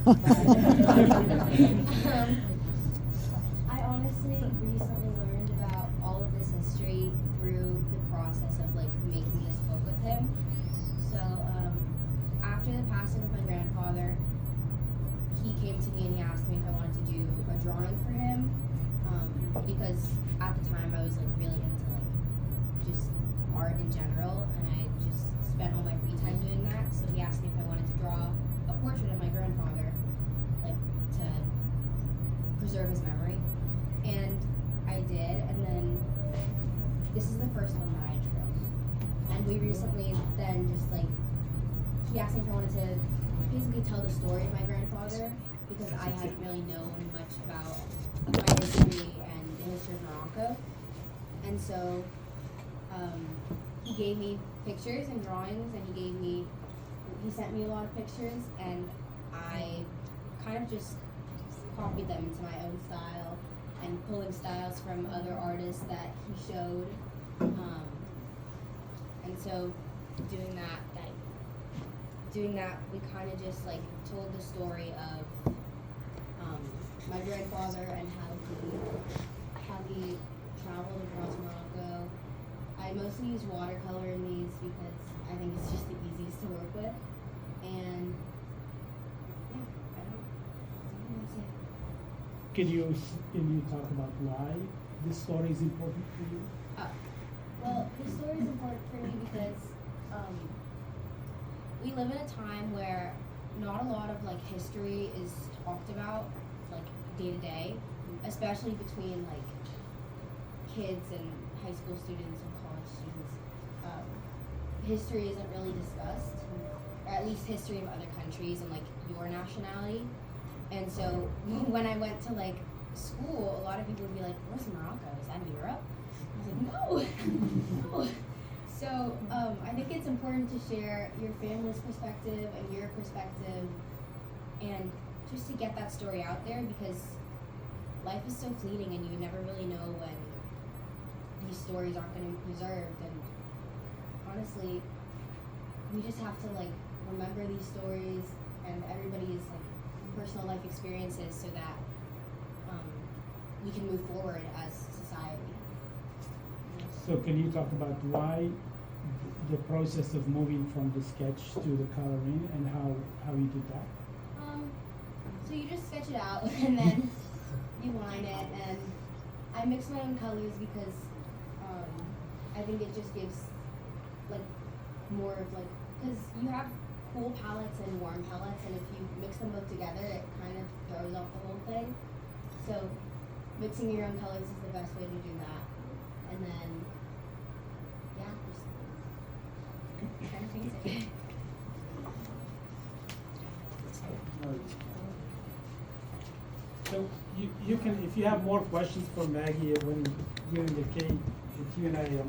I honestly recently learned about all of this history through the process of like making this book with him. So after the passing of my grandfather, he came to me and he asked me if I wanted to do a drawing for him, because at the time I was like really into like just art in general, and I just spent all my free time doing that. So he asked me if I wanted to draw a portrait of my grandfather, like to preserve his memory, and I did. And then this is the first one that I drew, and we recently then just like he asked me if I wanted to basically tell the story of my grandfather, because I hadn't really known much about my history and the history of Morocco. And so he gave me pictures and drawings, and he sent me a lot of pictures, and I kind of just copied them into my own style and pulling styles from other artists that he showed. And so doing that, we kind of just like told the story of my grandfather and how he traveled across Morocco. I mostly use watercolor in these because I think it's just the easiest to work with. And yeah, I think that's it. Can you talk about why this story is important for you? Well, this story is important for me because we live in a time where not a lot of like history is talked about like day to day, especially between like kids and high school students and college students. History isn't really discussed, or at least history of other countries and like your nationality. And so when I went to like school, a lot of people would be like, "Where's Morocco? Is that in Europe?" I was like, "No, no." So I think it's important to share your family's perspective and your perspective, and just to get that story out there, because life is so fleeting and you never really know when these stories aren't going to be preserved. And honestly, we just have to like remember these stories and everybody's like personal life experiences so that we can move forward as society. So can you talk about why the process of moving from the sketch to the coloring and how you did that? So you just sketch it out and then you line it, and I mix my own colors because I think it just gives like more of like, because you have cool palettes and warm palettes, and if you mix them both together it kind of throws off the whole thing. So mixing your own colors is the best way to do that. And then yeah, just kind of paint it. So you can, if you have more questions for Maggie when during the Q&A,